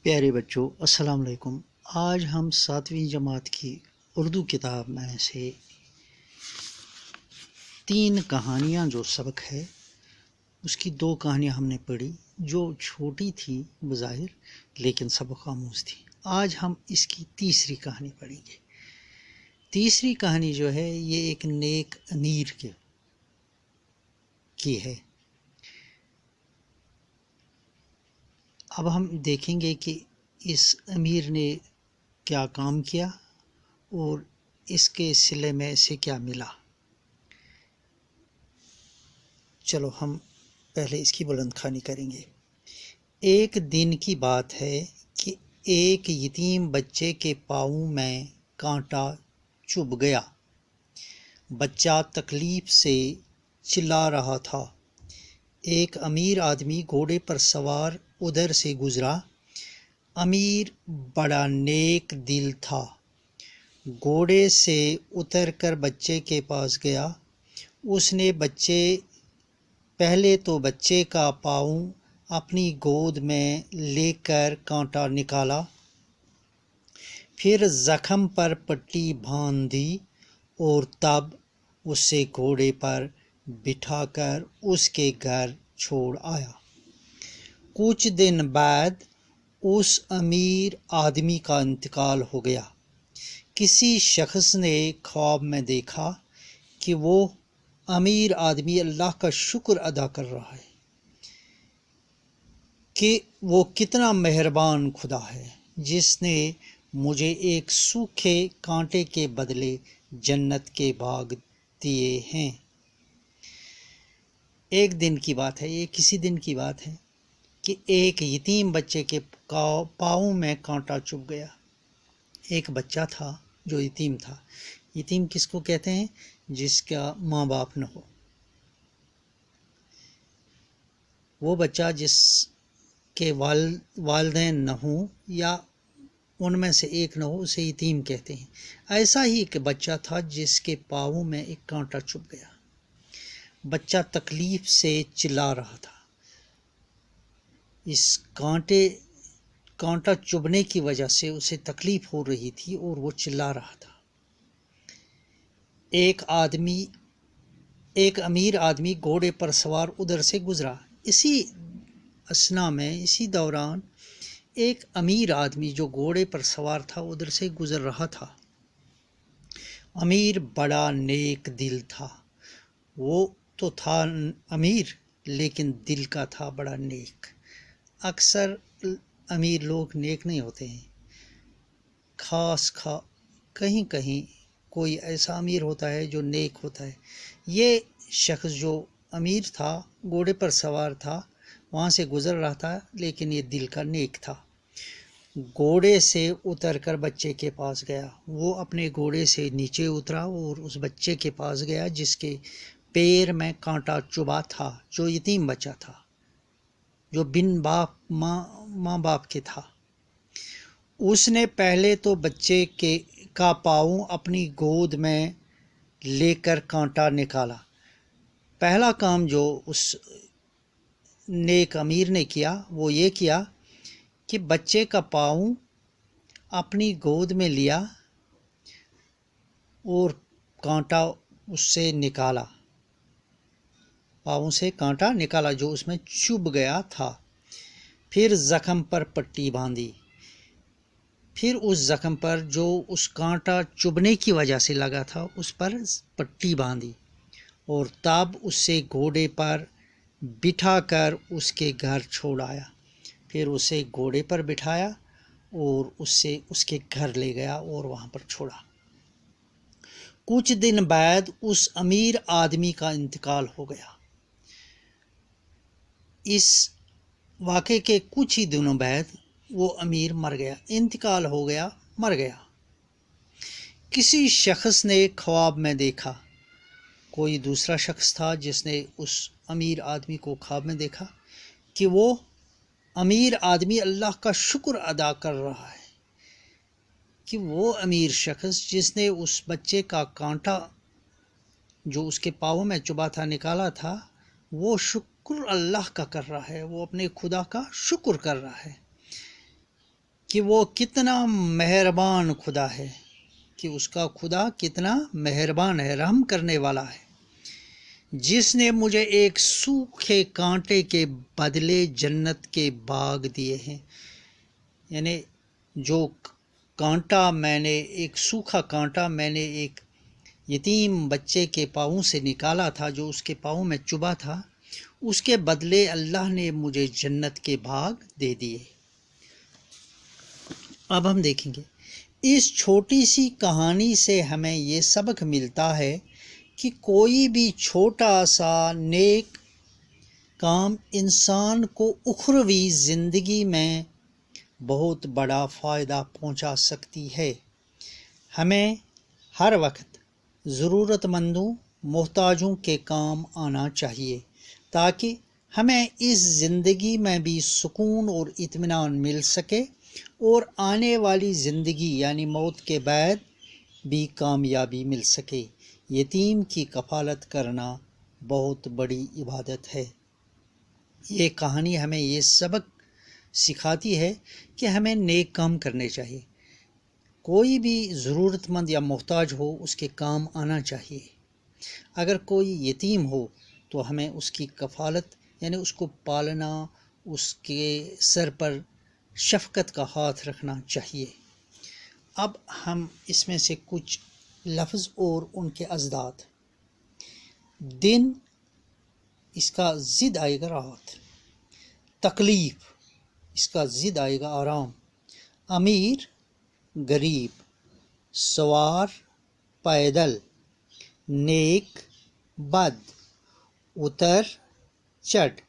پیارے بچوں، السلام علیکم۔ آج ہم 7ویں جماعت کی اردو کتاب میں سے 3 کہانیاں جو سبق ہے اس کی 2 کہانیاں ہم نے پڑھی جو چھوٹی تھی بظاہر لیکن سبق آموز تھی۔ آج ہم اس کی تیسری کہانی پڑھیں گے۔ تیسری کہانی جو ہے یہ ایک نیک امیر کی ہے۔ اب ہم دیکھیں گے کہ اس امیر نے کیا کام کیا اور اس کے صلے میں اسے کیا ملا۔ چلو ہم پہلے اس کی بلند خوانی کریں گے۔ ایک دن کی بات ہے کہ ایک یتیم بچے کے پاؤں میں کانٹا چبھ گیا۔ بچہ تکلیف سے چلا رہا تھا۔ ایک امیر آدمی گھوڑے پر سوار ادھر سے گزرا۔ امیر بڑا نیک دل تھا۔ گھوڑے سے اتر کر بچے کے پاس گیا۔ اس نے پہلے تو بچے کا پاؤں اپنی گود میں لے کر کانٹا نکالا، پھر زخم پر پٹی باندھ دی اور تب اسے گھوڑے پر بٹھا کر اس کے گھر چھوڑ آیا۔ کچھ دن بعد اس امیر آدمی کا انتقال ہو گیا۔ کسی شخص نے خواب میں دیکھا کہ وہ امیر آدمی اللہ کا شکر ادا کر رہا ہے کہ وہ کتنا مہربان خدا ہے جس نے مجھے ایک سوکھے کانٹے کے بدلے جنت کے باغ دیے ہیں۔ ایک دن کی بات ہے، یہ کسی دن کی بات ہے کہ ایک یتیم بچے کے پاؤں میں کانٹا چبھ گیا۔ ایک بچہ تھا جو یتیم تھا۔ یتیم کس کو کہتے ہیں؟ جس کا ماں باپ نہ ہو۔ وہ بچہ جس کے والدین نہ ہوں یا ان میں سے ایک نہ ہو اسے یتیم کہتے ہیں۔ ایسا ہی ایک بچہ تھا جس کے پاؤں میں ایک کانٹا چبھ گیا۔ بچہ تکلیف سے چلا رہا تھا۔ اس کانٹا چبھنے کی وجہ سے اسے تکلیف ہو رہی تھی اور وہ چلا رہا تھا۔ ایک امیر آدمی گھوڑے پر سوار ادھر سے گزرا۔ اسی دوران ایک امیر آدمی جو گھوڑے پر سوار تھا ادھر سے گزر رہا تھا۔ امیر بڑا نیک دل تھا۔ وہ تو تھا امیر لیکن دل کا تھا بڑا نیک۔ اکثر امیر لوگ نیک نہیں ہوتے ہیں، کہیں کوئی ایسا امیر ہوتا ہے جو نیک ہوتا ہے۔ یہ شخص جو امیر تھا، گھوڑے پر سوار تھا، وہاں سے گزر رہا تھا لیکن یہ دل کا نیک تھا۔ گھوڑے سے اتر کر بچے کے پاس گیا۔ وہ اپنے گھوڑے سے نیچے اترا اور اس بچے کے پاس گیا جس کے پیر میں کانٹا چبھا تھا، جو یتیم بچہ تھا، جو بن ماں باپ کے تھا۔ اس نے پہلے تو بچے کا پاؤں اپنی گود میں لے کر کانٹا نکالا۔ پہلا کام جو اس نیک امیر نے کیا وہ یہ کیا کہ بچے کا پاؤں اپنی گود میں لیا اور کانٹا اس سے نکالا، پاؤں سے کانٹا نکالا جو اس میں چبھ گیا تھا۔ پھر زخم پر پٹی باندھی۔ پھر اس زخم پر جو اس کانٹا چبھنے کی وجہ سے لگا تھا اس پر پٹی باندھی اور تب اسے گھوڑے پر بٹھا کر اس کے گھر چھوڑ آیا۔ پھر اسے گھوڑے پر بٹھایا اور اسے اس کے گھر لے گیا اور وہاں پر چھوڑا۔ کچھ دن بعد اس امیر آدمی کا انتقال ہو گیا۔ اس واقعے کے کچھ ہی دنوں بعد وہ امیر مر گیا، انتقال ہو گیا، مر گیا۔ کسی شخص نے خواب میں دیکھا، کوئی دوسرا شخص تھا جس نے اس امیر آدمی کو خواب میں دیکھا کہ وہ امیر آدمی اللہ کا شکر ادا کر رہا ہے کہ وہ امیر شخص جس نے اس بچے کا کانٹا جو اس کے پاؤں میں چبھا تھا نکالا تھا، وہ شکر اللہ کا کر رہا ہے، وہ اپنے خدا کا شکر کر رہا ہے۔ کہ وہ کتنا مہربان خدا ہے، کہ اس کا خدا کتنا مہربان ہے، رحم کرنے والا ہے، جس نے مجھے ایک سوکھے کانٹے کے بدلے جنت کے باغ دیے ہیں۔ یعنی جو کانٹا میں نے، ایک سوکھا کانٹا میں نے ایک یتیم بچے کے پاؤں سے نکالا تھا، جو اس کے پاؤں میں چبھا تھا، اس کے بدلے اللہ نے مجھے جنت کے باغ دے دیے۔ اب ہم دیکھیں گے اس چھوٹی سی کہانی سے ہمیں یہ سبق ملتا ہے کہ کوئی بھی چھوٹا سا نیک کام انسان کو اخروی زندگی میں بہت بڑا فائدہ پہنچا سکتی ہے۔ ہمیں ہر وقت ضرورت مندوں، محتاجوں کے کام آنا چاہیے، تاکہ ہمیں اس زندگی میں بھی سکون اور اطمینان مل سکے اور آنے والی زندگی یعنی موت کے بعد بھی کامیابی مل سکے۔ یتیم کی کفالت کرنا بہت بڑی عبادت ہے۔ یہ کہانی ہمیں یہ سبق سکھاتی ہے کہ ہمیں نیک کام کرنے چاہیے، کوئی بھی ضرورت مند یا محتاج ہو اس کے کام آنا چاہیے۔ اگر کوئی یتیم ہو تو ہمیں اس کی کفالت یعنی اس کو پالنا، اس کے سر پر شفقت کا ہاتھ رکھنا چاہیے۔ اب ہم اس میں سے کچھ لفظ اور ان کے ازداد۔ دن، اس کا ضد آئے گا راحت۔ تکلیف، اس کا ضد آئے گا آرام۔ امیر، غریب۔ سوار، پیدل۔ نیک، بد۔ اتر، چڑھ،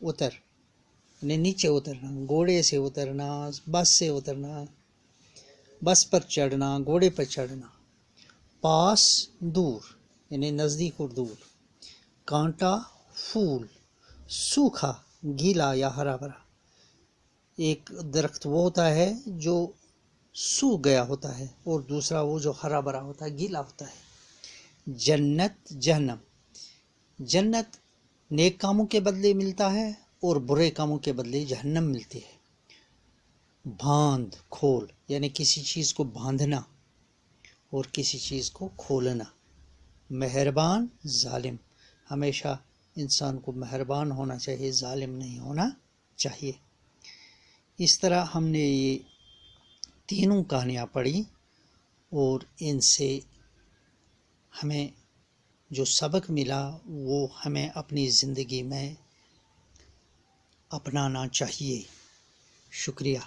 اتر یعنی نیچے اترنا، گھوڑے سے اترنا، بس سے اترنا، بس پر چڑھنا، گھوڑے پر چڑھنا۔ پاس، دور یعنی نزدیک اور دور۔ کانٹا، پھول۔ سوکھا، گیلا یا ہرا بھرا۔ ایک درخت وہ ہوتا ہے جو سوکھ گیا ہوتا ہے، اور دوسرا وہ جو ہرا بھرا ہوتا ہے، گیلا ہوتا ہے۔ جنت، جہنم۔ جنت نیک کاموں کے بدلے ملتا ہے اور برے کاموں کے بدلے جہنم ملتی ہے۔ باندھ، کھول یعنی کسی چیز کو باندھنا اور کسی چیز کو کھولنا۔ مہربان، ظالم۔ ہمیشہ انسان کو مہربان ہونا چاہیے، ظالم نہیں ہونا چاہیے۔ اس طرح ہم نے یہ تینوں کہانیاں پڑھی اور ان سے ہمیں جو سبق ملا وہ ہمیں اپنی زندگی میں اپنانا چاہیے۔ شکریہ۔